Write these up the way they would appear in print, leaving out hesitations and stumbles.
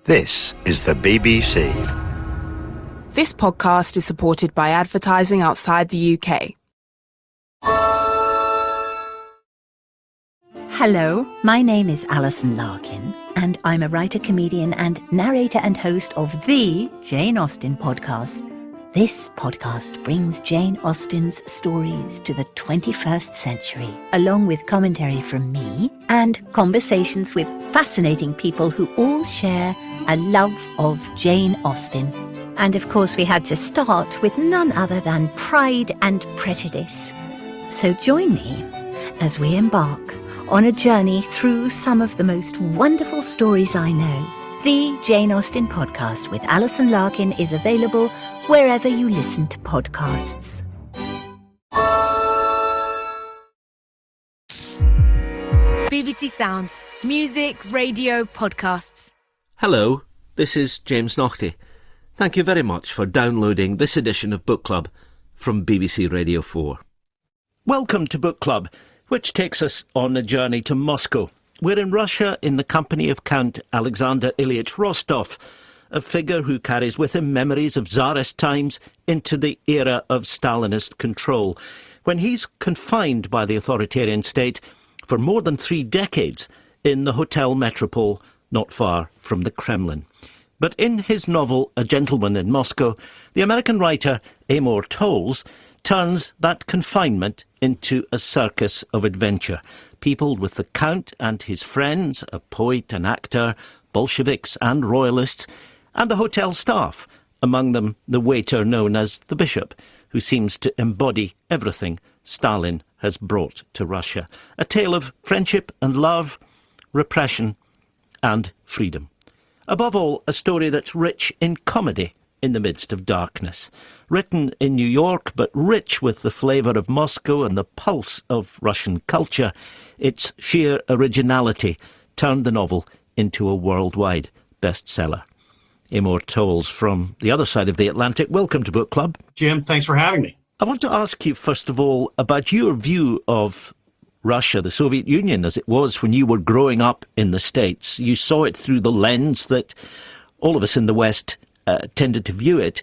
This is the BBC. This podcast is supported by advertising outside the UK. Hello, my name is Alison Larkin, and I'm a writer, comedian, and narrator and host of the Jane Austen podcast. This podcast brings Jane Austen's stories to the 21st century, along with commentary from me and conversations with fascinating people who all share a love of Jane Austen. And of course, we had to start with none other than Pride and Prejudice. So join me as we embark on a journey through some of the most wonderful stories I know. The Jane Austen podcast with Alison Larkin is available wherever you listen to podcasts. BBC Sounds. Music, radio, podcasts. Hello, this is James Naughty. Thank you very much for downloading this edition of Book Club from BBC Radio 4. Welcome to Book Club, which takes us on a journey to Moscow. We're in Russia in the company of Count Alexander Ilyich Rostov, a figure who carries with him memories of Tsarist times into the era of Stalinist control, when he's confined by the authoritarian state for more than 3 decades in the Hotel Metropole not far from the Kremlin. But in his novel A Gentleman in Moscow, the American writer Amor Towles turns that confinement into a circus of adventure, peopled with the Count and his friends, a poet and actor, Bolsheviks and royalists, and the hotel staff, among them the waiter known as the Bishop, who seems to embody everything Stalin has brought to Russia. A tale of friendship and love, repression and freedom. Above all, a story that's rich in comedy in the midst of darkness. Written in New York, but rich with the flavour of Moscow and the pulse of Russian culture, its sheer originality turned the novel into a worldwide bestseller. Amor Towles from the other side of the Atlantic, welcome to Book Club. Jim, thanks for having me. I want to ask you, first of all, about your view of Russia, the Soviet Union, as it was when you were growing up in the States. You saw it through the lens that all of us in the West tended to view it,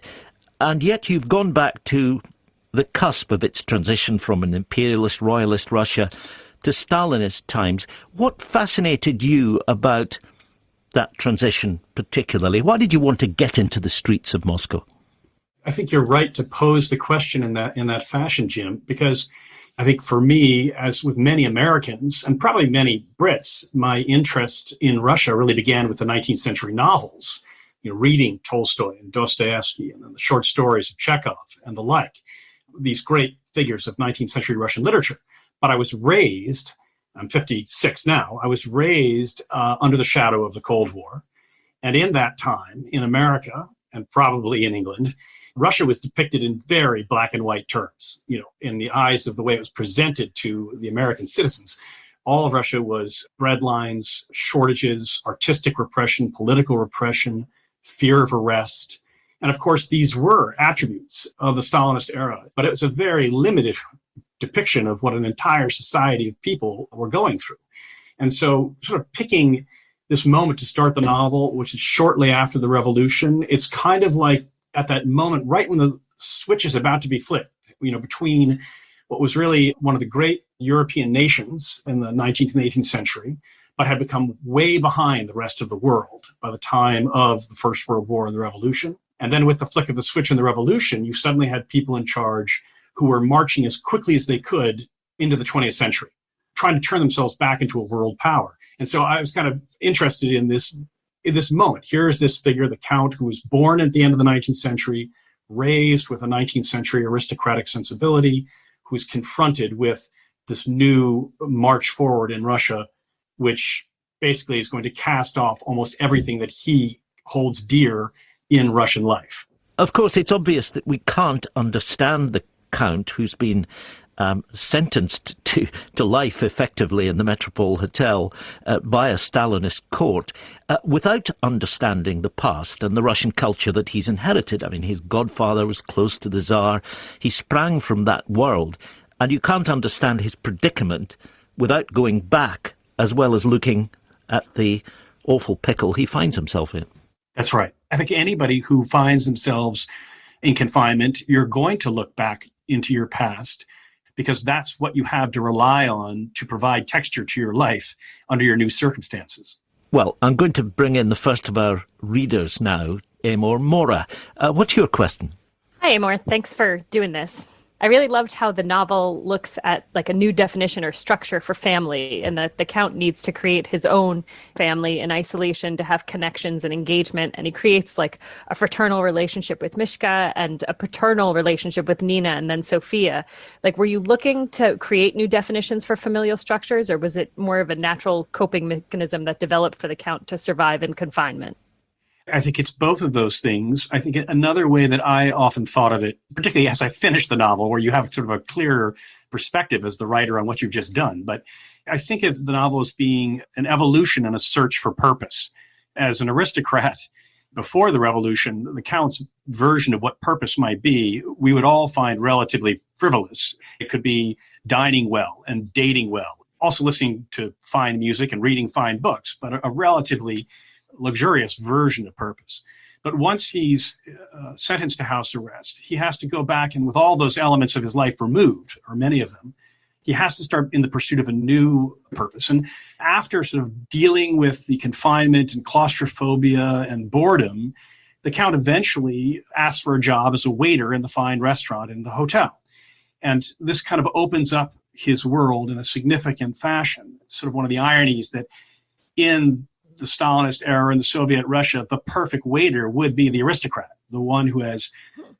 and yet you've gone back to the cusp of its transition from an imperialist, royalist Russia to Stalinist times. What fascinated you about that transition particularly? Why did you want to get into the streets of Moscow? I think you're right to pose the question in that fashion, Jim, because I think for me, as with many Americans and probably many Brits, my interest in Russia really began with the 19th century novels, reading Tolstoy and Dostoevsky and then the short stories of Chekhov and the like, these great figures of 19th century Russian literature. But I was raised, I'm 56 now, I was raised under the shadow of the Cold War. And in that time, in America, and probably in England, Russia was depicted in very black and white terms, in the eyes of the way it was presented to the American citizens. All of Russia was breadlines, shortages, artistic repression, political repression, fear of arrest. And of course, these were attributes of the Stalinist era, but it was a very limited depiction of what an entire society of people were going through. And so sort of picking this moment to start the novel, which is shortly after the revolution, it's kind of like at that moment, right when the switch is about to be flipped, between what was really one of the great European nations in the 19th and 18th century, but had become way behind the rest of the world by the time of the First World War and the Revolution. And then with the flick of the switch in the Revolution, you suddenly had people in charge who were marching as quickly as they could into the 20th century, trying to turn themselves back into a world power. And so I was kind of interested in this moment. Here's this figure, the Count, who was born at the end of the 19th century, raised with a 19th century aristocratic sensibility, who's confronted with this new march forward in Russia, which basically is going to cast off almost everything that he holds dear in Russian life. Of course, it's obvious that we can't understand the Count, who's been sentenced to life effectively in the Metropole Hotel by a Stalinist court without understanding the past and the Russian culture that he's inherited. I mean, his godfather was close to the Tsar. He sprang from that world, and you can't understand his predicament without going back as well as looking at the awful pickle he finds himself in. That's right. I think anybody who finds themselves in confinement, you're going to look back into your past because that's what you have to rely on to provide texture to your life under your new circumstances. Well, I'm going to bring in the first of our readers now, Amor. Mora, what's your question? Hi, Amor. Thanks for doing this. I really loved how the novel looks at like a new definition or structure for family, and that the Count needs to create his own family in isolation to have connections and engagement. And he creates like a fraternal relationship with Mishka and a paternal relationship with Nina and then Sophia. Like, were you looking to create new definitions for familial structures, or was it more of a natural coping mechanism that developed for the Count to survive in confinement? I think it's both of those things. I think another way that I often thought of it, particularly as I finished the novel, where you have sort of a clearer perspective as the writer on what you've just done. But I think of the novel as being an evolution and a search for purpose. As an aristocrat before the revolution, the Count's version of what purpose might be, we would all find relatively frivolous. It could be dining well and dating well, also listening to fine music and reading fine books, but a relatively luxurious version of purpose. But once he's sentenced to house arrest, he has to go back, and with all those elements of his life removed, or many of them, he has to start in the pursuit of a new purpose. And after sort of dealing with the confinement and claustrophobia and boredom, the Count eventually asks for a job as a waiter in the fine restaurant in the hotel. And this kind of opens up his world in a significant fashion. It's sort of one of the ironies that in the Stalinist era in the Soviet Russia, the perfect waiter would be the aristocrat, the one who has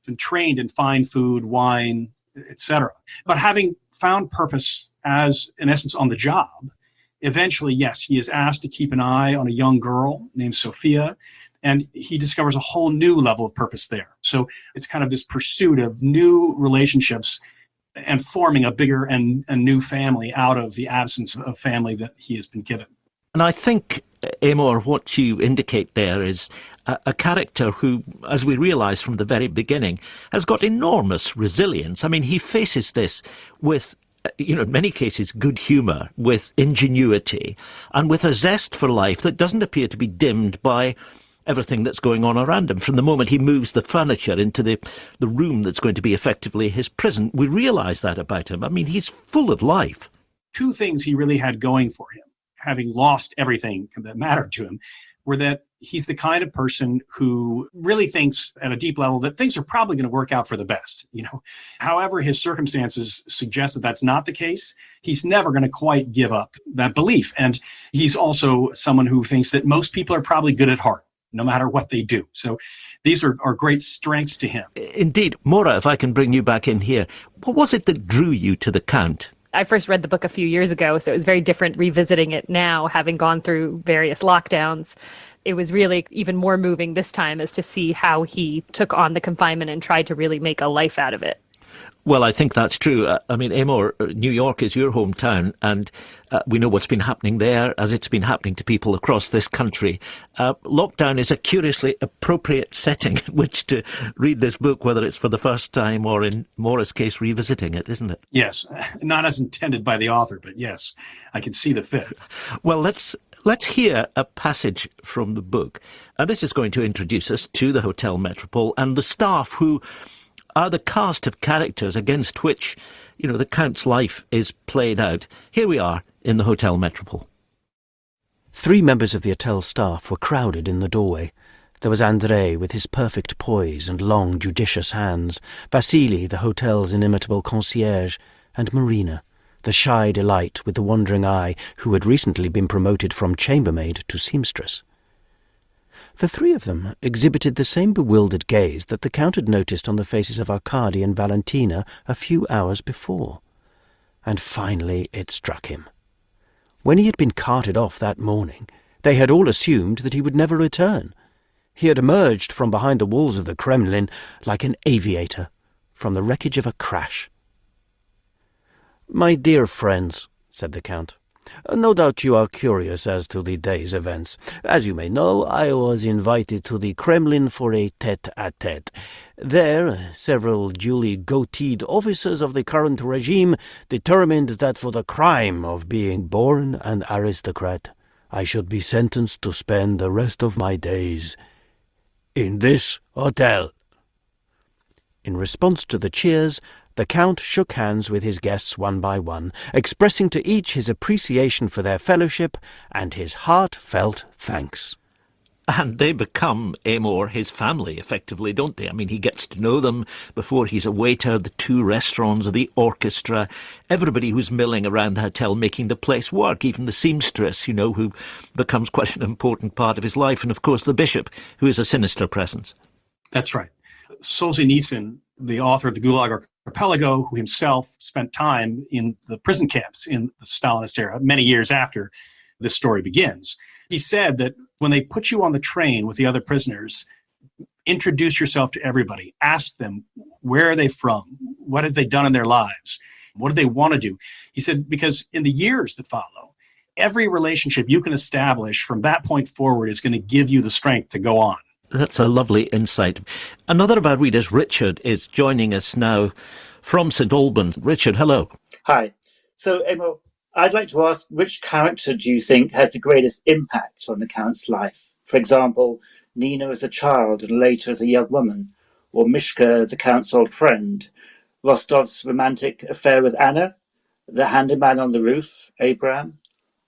been trained in fine food, wine, etc. But having found purpose as, in essence, on the job, eventually, yes, he is asked to keep an eye on a young girl named Sophia, and he discovers a whole new level of purpose there. So it's kind of this pursuit of new relationships and forming a bigger and a new family out of the absence of family that he has been given. And I think, Amor, what you indicate there is a character who, as we realise from the very beginning, has got enormous resilience. I mean, he faces this with, in many cases, good humour, with ingenuity, and with a zest for life that doesn't appear to be dimmed by everything that's going on around him. From the moment he moves the furniture into the room that's going to be effectively his prison, we realise that about him. I mean, he's full of life. Two things he really had going for him, having lost everything that mattered to him, were that he's the kind of person who really thinks at a deep level that things are probably going to work out for the best. However, his circumstances suggest that that's not the case. He's never going to quite give up that belief. And he's also someone who thinks that most people are probably good at heart, no matter what they do. So these are great strengths to him. Indeed. Mora, if I can bring you back in here, what was it that drew you to the Count? I first read the book a few years ago, so it was very different revisiting it now, having gone through various lockdowns. It was really even more moving this time as to see how he took on the confinement and tried to really make a life out of it. Well, I think that's true. I mean, Amor, New York is your hometown, and we know what's been happening there as it's been happening to people across this country. Lockdown is a curiously appropriate setting in which to read this book, whether it's for the first time or, in Mora's case, revisiting it, isn't it? Yes, not as intended by the author, but yes, I can see the fit. Well, let's hear a passage from the book. And this is going to introduce us to the Hotel Metropole and the staff who are the cast of characters against which, the Count's life is played out. Here we are in the Hotel Metropole. 3 members of the hotel staff were crowded in the doorway. There was Andrei with his perfect poise and long, judicious hands, Vasily, the hotel's inimitable concierge, and Marina, the shy delight with the wandering eye who had recently been promoted from chambermaid to seamstress. The 3 of them exhibited the same bewildered gaze that the Count had noticed on the faces of Arkady and Valentina a few hours before. And finally it struck him. When he had been carted off that morning, they had all assumed that he would never return. He had emerged from behind the walls of the Kremlin like an aviator from the wreckage of a crash. "My dear friends," said the Count, "no doubt you are curious as to the day's events. As you may know, I was invited to the Kremlin for a tête-à-tête. There, several duly goateed officers of the current regime determined that for the crime of being born an aristocrat, I should be sentenced to spend the rest of my days in this hotel." In response to the cheers, the Count shook hands with his guests one by one, expressing to each his appreciation for their fellowship and his heartfelt thanks. And they become, Amor, his family, effectively, don't they? I mean, he gets to know them before he's a waiter, the 2 restaurants, the orchestra, everybody who's milling around the hotel making the place work, even the seamstress, who becomes quite an important part of his life, and of course the bishop, who is a sinister presence. That's right. Solzhenitsyn, the author of the Gulag Archipelago, who himself spent time in the prison camps in the Stalinist era, many years after this story begins, he said that when they put you on the train with the other prisoners, introduce yourself to everybody. Ask them, where are they from? What have they done in their lives? What do they want to do? He said, because in the years that follow, every relationship you can establish from that point forward is going to give you the strength to go on. That's a lovely insight. Another of our readers, Richard, is joining us now from St Albans. Richard, hello. Hi. So, Emil, I'd like to ask, which character do you think has the greatest impact on the Count's life? For example, Nina as a child and later as a young woman, or Mishka, the Count's old friend, Rostov's romantic affair with Anna, the handyman on the roof, Abraham,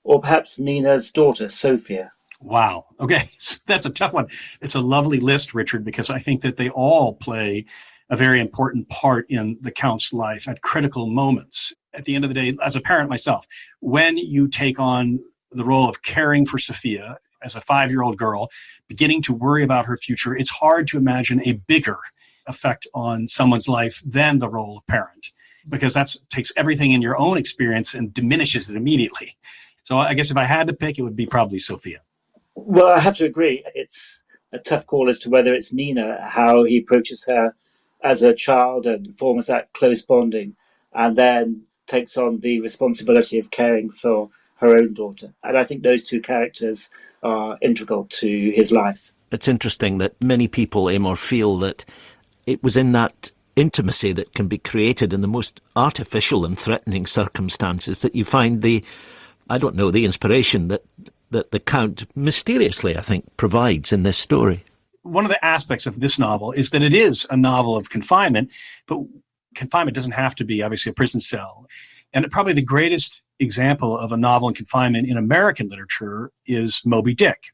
or perhaps Nina's daughter, Sophia? Wow. Okay. So that's a tough one. It's a lovely list, Richard, because I think that they all play a very important part in the Count's life at critical moments. At the end of the day, as a parent myself, when you take on the role of caring for Sophia as a 5-year-old girl, beginning to worry about her future, it's hard to imagine a bigger effect on someone's life than the role of parent, because that takes everything in your own experience and diminishes it immediately. So I guess if I had to pick, it would be probably Sophia. Well, I have to agree. It's a tough call as to whether it's Nina, how he approaches her as a child and forms that close bonding, and then takes on the responsibility of caring for her own daughter. And I think those two characters are integral to his life. It's interesting that many people, Amor, feel that it was in that intimacy that can be created in the most artificial and threatening circumstances that you find the inspiration that the Count mysteriously, I think, provides in this story. One of the aspects of this novel is that it is a novel of confinement, but confinement doesn't have to be, obviously, a prison cell. And probably the greatest example of a novel in confinement in American literature is Moby Dick,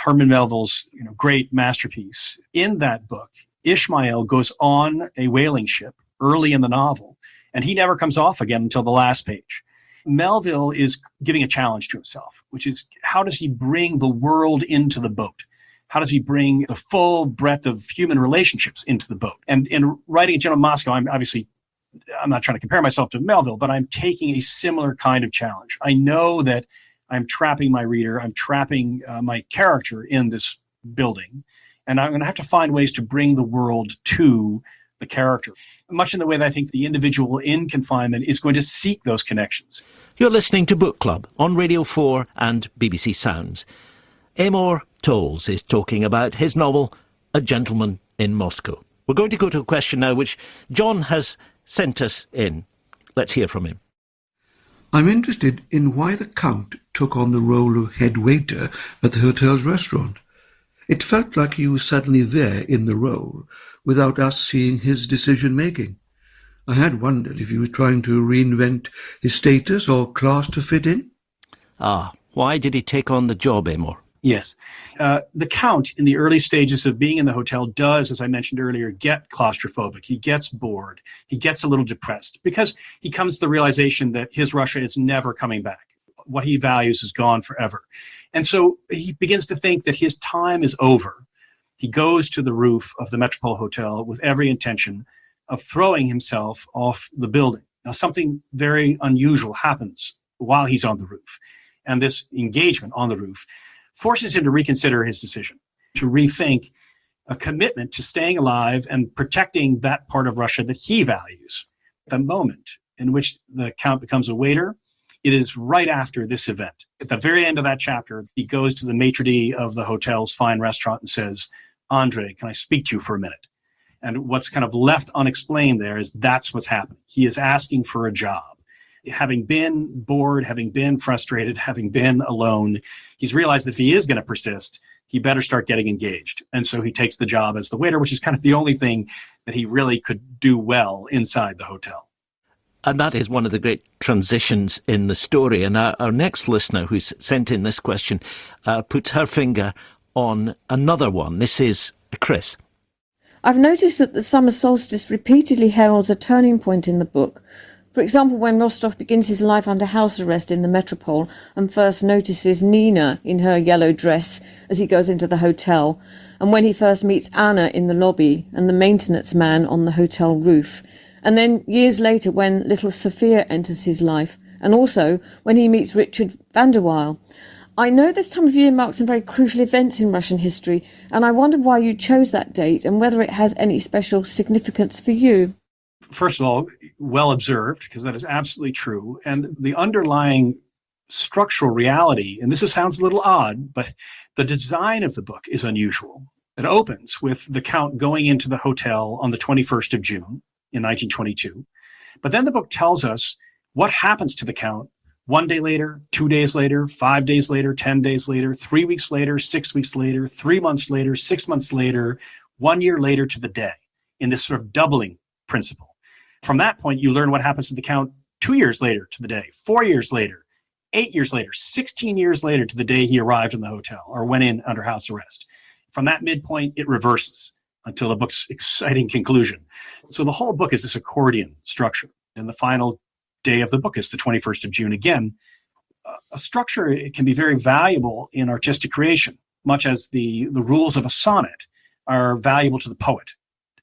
Herman Melville's great masterpiece. In that book, Ishmael goes on a whaling ship early in the novel, and he never comes off again until the last page. Melville is giving a challenge to himself, which is, how does he bring the world into the boat? How does he bring the full breadth of human relationships into the boat? And in writing General Moscow, I'm not trying to compare myself to Melville, but I'm taking a similar kind of challenge. I know that I'm trapping my reader, I'm trapping my character in this building, and I'm going to have to find ways to bring the world to the character, much in the way that I think the individual in confinement is going to seek those connections. You're listening to Book Club on Radio 4 and BBC Sounds. Amor Towles is talking about his novel, A Gentleman in Moscow. We're going to go to a question now which John has sent us in. Let's hear from him. I'm interested in why the Count took on the role of head waiter at the hotel's restaurant. It felt like he was suddenly there in the role, without us seeing his decision-making. I had wondered if he was trying to reinvent his status or class to fit in. Why did he take on the job, Amor? Yes. The Count, in the early stages of being in the hotel, does, as I mentioned earlier, get claustrophobic. He gets bored. He gets a little depressed because he comes to the realization that his Russia is never coming back. What he values is gone forever. And so he begins to think that his time is over. He goes to the roof of the Metropole Hotel with every intention of throwing himself off the building. Now, something very unusual happens while he's on the roof. And this engagement on the roof forces him to reconsider his decision, to rethink a commitment to staying alive and protecting that part of Russia that he values. The moment in which the Count becomes a waiter, it is right after this event. At the very end of that chapter, he goes to the maitre d' of the hotel's fine restaurant and says, "Andre, can I speak to you for a minute?" And what's kind of left unexplained there is that's what's happening. He is asking for a job. Having been bored, having been frustrated, having been alone, he's realized that if he is going to persist, he better start getting engaged. And so he takes the job as the waiter, which is kind of the only thing that he really could do well inside the hotel. And that is one of the great transitions in the story. And our next listener who's sent in this question puts her finger on another one. This is Chris. I've noticed that the summer solstice repeatedly heralds a turning point in the book. For example, when Rostov begins his life under house arrest in the metropole and first notices Nina in her yellow dress as he goes into the hotel, and when he first meets Anna in the lobby and the maintenance man on the hotel roof, and then years later when little Sophia enters his life, and also when he meets Richard van der Waal. I know this time of year marks some very crucial events in Russian history, and I wondered why you chose that date and whether it has any special significance for you. First of all, well observed, because that is absolutely true. And the underlying structural reality, and sounds a little odd, but the design of the book is unusual. It opens with the Count going into the hotel on the 21st of June in 1922. But then the book tells us what happens to the Count 1 day later, 2 days later, 5 days later, 10 days later, 3 weeks later, 6 weeks later, 3 months later, 6 months later, 1 year later to the day, in this sort of doubling principle. From that point, you learn what happens to the Count 2 years later to the day, 4 years later, 8 years later, 16 years later to the day he arrived in the hotel or went in under house arrest. From that midpoint, it reverses until the book's exciting conclusion. So the whole book is this accordion structure. And the final day of the book is the 21st of June. Again, a structure, it can be very valuable in artistic creation, much as the rules of a sonnet are valuable to the poet.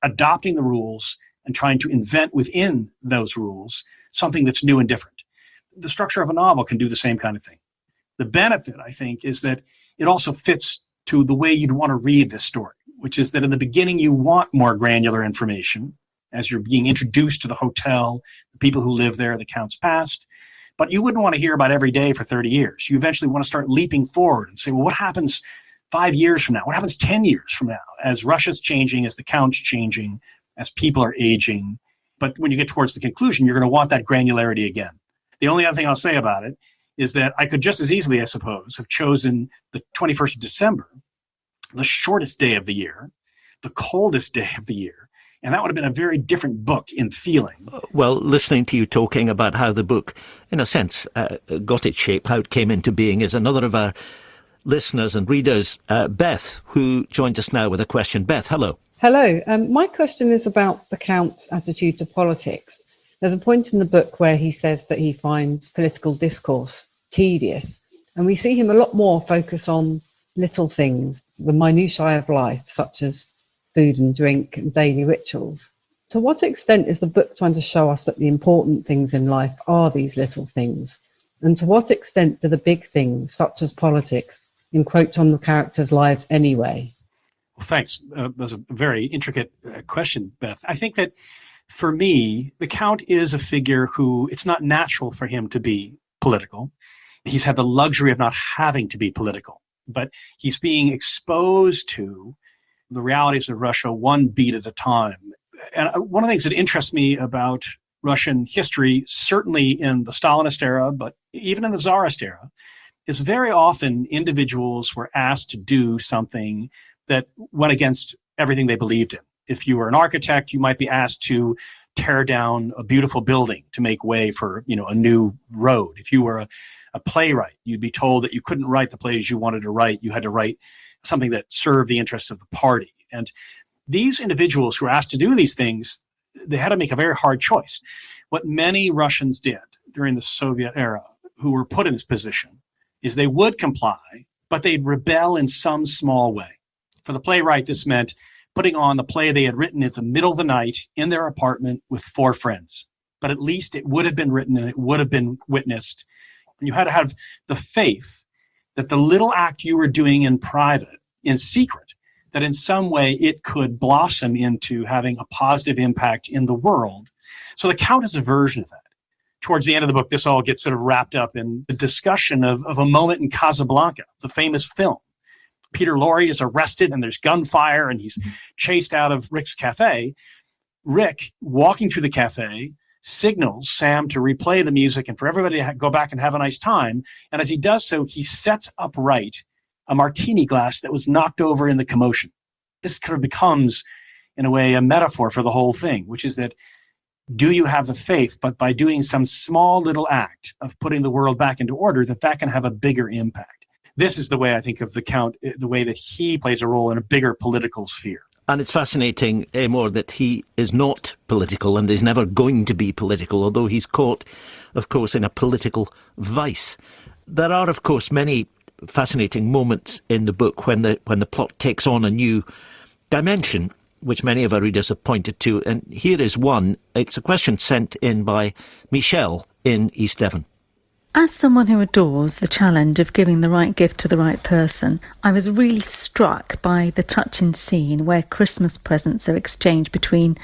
Adopting the rules and trying to invent within those rules something that's new and different. The structure of a novel can do the same kind of thing. The benefit, I think, is that it also fits to the way you'd want to read this story, which is that in the beginning you want more granular information as you're being introduced to the hotel, the people who live there, the Count's past. But you wouldn't want to hear about every day for 30 years. You eventually want to start leaping forward and say, well, what happens 5 years from now? What happens 10 years from now? As Russia's changing, as the Count's changing, as people are aging. But when you get towards the conclusion, you're going to want that granularity again. The only other thing I'll say about it is that I could just as easily, I suppose, have chosen the 21st of December, the shortest day of the year, the coldest day of the year, and that would have been a very different book in feeling. Well, listening to you talking about how the book, in a sense, got its shape, how it came into being, is another of our listeners and readers, Beth, who joins us now with a question. Beth, hello. Hello. My question is about the Count's attitude to politics. There's a point in the book where he says that he finds political discourse tedious, and we see him a lot more focus on little things, the minutiae of life, such as food and drink and daily rituals. To what extent is the book trying to show us that the important things in life are these little things? And to what extent do the big things, such as politics, encroach on the characters' lives anyway? Well, thanks. That's a very intricate question, Beth. I think that for me, the Count is a figure who it's not natural for him to be political. He's had the luxury of not having to be political, but he's being exposed to the realities of Russia one beat at a time. And one of the things that interests me about Russian history, certainly in the Stalinist era, but even in the Tsarist era, is very often individuals were asked to do something that went against everything they believed in. If you were an architect, you might be asked to tear down a beautiful building to make way for, a new road. If you were a playwright, you'd be told that you couldn't write the plays you wanted to write. You had to write something that served the interests of the party. And these individuals who were asked to do these things, they had to make a very hard choice. What many Russians did during the Soviet era who were put in this position is they would comply, but they'd rebel in some small way. For the playwright, this meant putting on the play they had written at the middle of the night in their apartment with 4 friends. But at least it would have been written and it would have been witnessed. And you had to have the faith that the little act you were doing in private, in secret, that in some way it could blossom into having a positive impact in the world. So the Count is a version of that. Towards the end of the book, this all gets sort of wrapped up in the discussion of a moment in Casablanca, the famous film. Peter Lorre is arrested and there's gunfire and he's chased out of Rick's cafe. Rick, walking through the cafe, signals Sam to replay the music and for everybody to go back and have a nice time. And as he does so, he sets upright a martini glass that was knocked over in the commotion. This kind of becomes, in a way, a metaphor for the whole thing, which is that do you have the faith, but by doing some small little act of putting the world back into order, that can have a bigger impact. This is the way I think of the Count, the way that he plays a role in a bigger political sphere. And it's fascinating, Amor, that he is not political and is never going to be political, although he's caught, of course, in a political vice. There are, of course, many fascinating moments in the book when the plot takes on a new dimension, which many of our readers have pointed to. And here is one. It's a question sent in by Michelle in East Devon. As someone who adores the challenge of giving the right gift to the right person, I was really struck by the touching scene where Christmas presents are exchanged between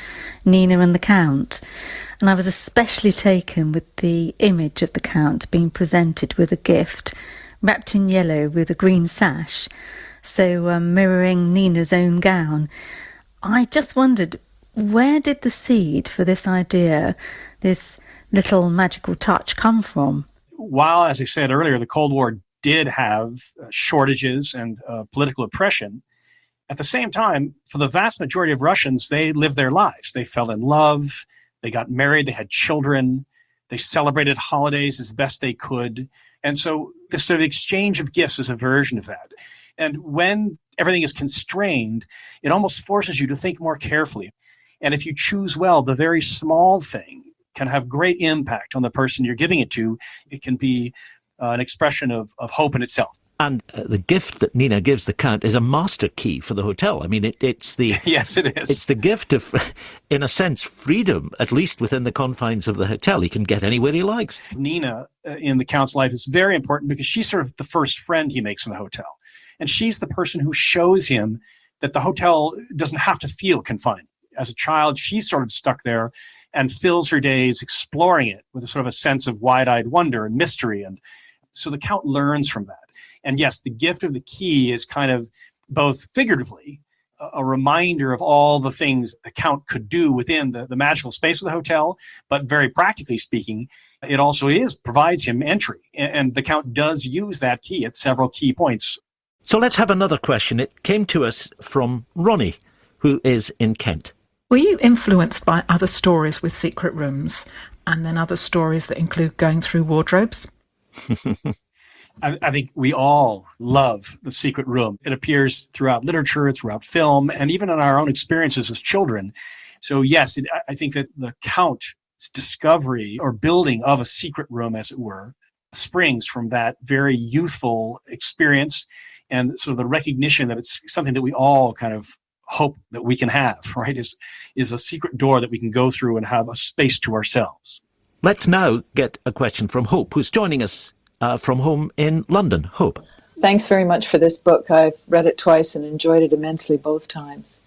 Nina and the Count. And I was especially taken with the image of the Count being presented with a gift wrapped in yellow with a green sash, so mirroring Nina's own gown. I just wondered, where did the seed for this idea, this little magical touch, come from? While, as I said earlier, the Cold War did have shortages and political oppression, at the same time, for the vast majority of Russians, they lived their lives. They fell in love, they got married, they had children, they celebrated holidays as best they could. And so this sort of exchange of gifts is a version of that. And when everything is constrained, it almost forces you to think more carefully. And if you choose well, the very small thing can have great impact on the person you're giving it to. It can be an expression of hope in itself. And the gift that Nina gives the Count is a master key for the hotel. I mean, it's the... Yes, it is. It's the gift of, in a sense, freedom, at least within the confines of the hotel. He can get anywhere he likes. Nina, in the Count's life, is very important because she's sort of the first friend he makes in the hotel. And she's the person who shows him that the hotel doesn't have to feel confined. As a child, she's sort of stuck there and fills her days exploring it with a sort of a sense of wide-eyed wonder and mystery. And so the Count learns from that. And yes, the gift of the key is kind of both figuratively a reminder of all the things the Count could do within the magical space of the hotel, but very practically speaking, it also provides him entry. And the Count does use that key at several key points. So let's have another question. It came to us from Ronnie, who is in Kent. Were you influenced by other stories with secret rooms and then other stories that include going through wardrobes? I think we all love The Secret Room. It appears throughout literature, throughout film, and even in our own experiences as children. So yes, I think that the Count's discovery or building of a secret room, as it were, springs from that very youthful experience and sort of the recognition that it's something that we all kind of hope that we can have, right? Is a secret door that we can go through and have a space to ourselves. Let's now get a question from Hope, who's joining us from home in London. Hope. Thanks very much for this book. I've read it twice and enjoyed it immensely both times.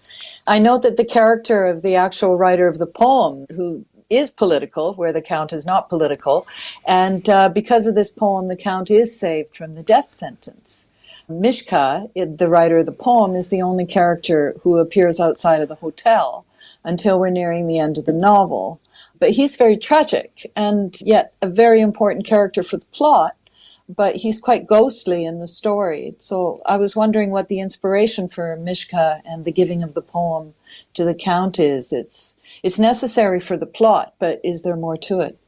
I note that the character of the actual writer of the poem, who is political, where the Count is not political, and because of this poem, the Count is saved from the death sentence. Mishka, the writer of the poem, is the only character who appears outside of the hotel until we're nearing the end of the novel. But he's very tragic and yet a very important character for the plot, but he's quite ghostly in the story. So I was wondering what the inspiration for Mishka and the giving of the poem to the Count is. It's necessary for the plot, but is there more to it?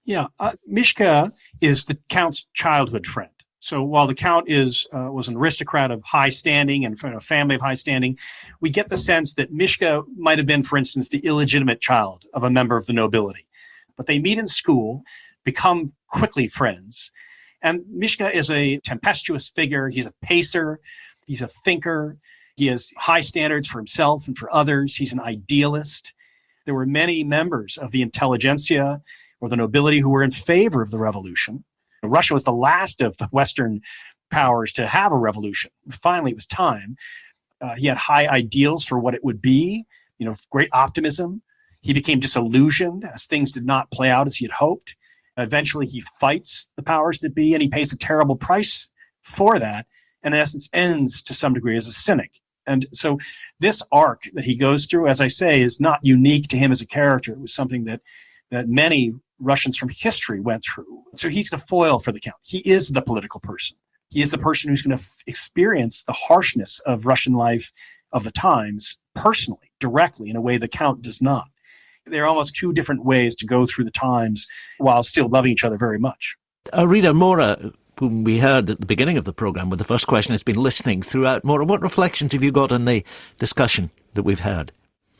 Yeah, Mishka is the Count's childhood friend. So while the Count was an aristocrat of high standing and from a family of high standing, we get the sense that Mishka might have been, for instance, the illegitimate child of a member of the nobility. But they meet in school, become quickly friends. And Mishka is a tempestuous figure. He's a pacer. He's a thinker. He has high standards for himself and for others. He's an idealist. There were many members of the intelligentsia or the nobility who were in favor of the revolution. Russia was the last of the Western powers to have a revolution. Finally, it was time. He had high ideals for what it would be, great optimism. He became disillusioned as things did not play out as he had hoped. Eventually, he fights the powers that be, and he pays a terrible price for that, and in essence ends to some degree as a cynic. And so this arc that he goes through, as I say, is not unique to him as a character. It was something that many Russians from history went through. So he's the foil for the Count. He is the political person. He is the person who's going to experience the harshness of Russian life of the times personally, directly, in a way the Count does not. There are almost two different ways to go through the times while still loving each other very much. Rita, Maura, whom we heard at the beginning of the programme with the first question, has been listening throughout. Maura, what reflections have you got on the discussion that we've had?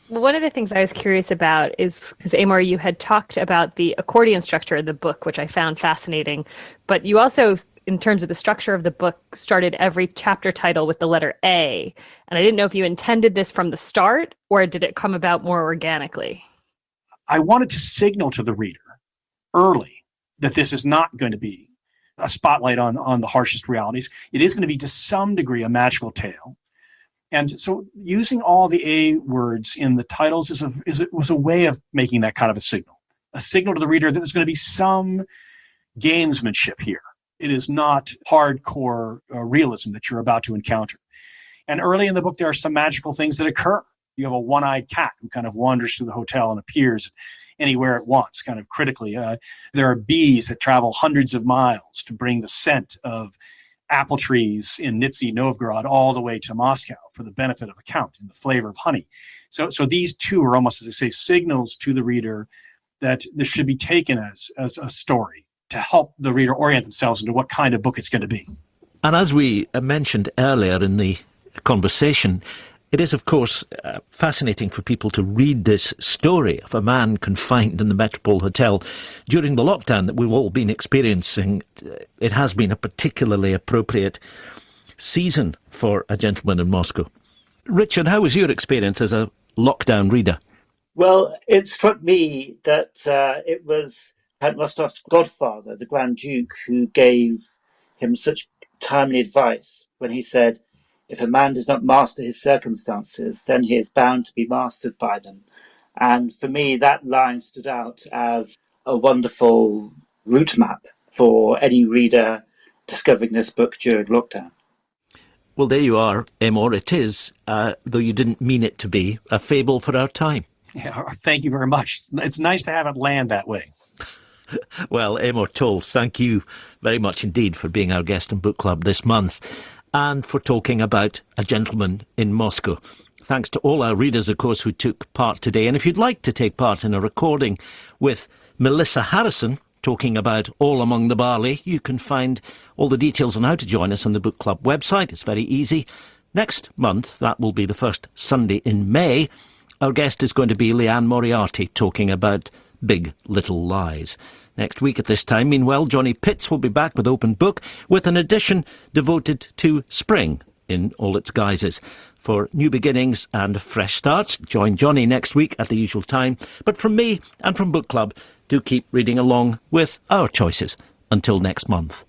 Well, one of the things I was curious about is, because Amor, you had talked about the accordion structure of the book, which I found fascinating, but you also, in terms of the structure of the book, started every chapter title with the letter A. And I didn't know if you intended this from the start, or did it come about more organically? I wanted to signal to the reader early that this is not going to be a spotlight on the harshest realities. It is going to be, to some degree, a magical tale. And so using all the A words in the titles was a way of making that kind of a signal to the reader that there's going to be some gamesmanship here. It is not hardcore realism that you're about to encounter. And early in the book, there are some magical things that occur. You have a one-eyed cat who kind of wanders through the hotel and appears anywhere it wants, kind of critically. There are bees that travel hundreds of miles to bring the scent of apple trees in Nizhny Novgorod all the way to Moscow for the benefit of the Count and the flavor of honey. So these two are almost, as I say, signals to the reader that this should be taken as a story to help the reader orient themselves into what kind of book it's going to be. And as we mentioned earlier in the conversation, it is, of course, fascinating for people to read this story of a man confined in the Metropole Hotel during the lockdown that we've all been experiencing. It has been a particularly appropriate season for A Gentleman in Moscow. Richard, how was your experience as a lockdown reader? Well, it struck me that it was Count Rostov's godfather, the Grand Duke, who gave him such timely advice when he said, if a man does not master his circumstances, then he is bound to be mastered by them. And for me, that line stood out as a wonderful route map for any reader discovering this book during lockdown. Well, there you are, Amor. It is, though you didn't mean it to be, a fable for our time. Yeah, thank you very much. It's nice to have it land that way. Well, Amor Towles, thank you very much indeed for being our guest in Book Club this month, and for talking about A Gentleman in Moscow. Thanks to all our readers, of course, who took part today. And if you'd like to take part in a recording with Melissa Harrison talking about All Among the Barley, you can find all the details on how to join us on the Book Club website. It's very easy. Next month, that will be the first Sunday in May, our guest is going to be Leanne Moriarty talking about Big Little Lies. Next week at this time, meanwhile, Johnny Pitts will be back with Open Book with an edition devoted to spring in all its guises. For new beginnings and fresh starts, join Johnny next week at the usual time. But from me and from Book Club, do keep reading along with our choices. Until next month.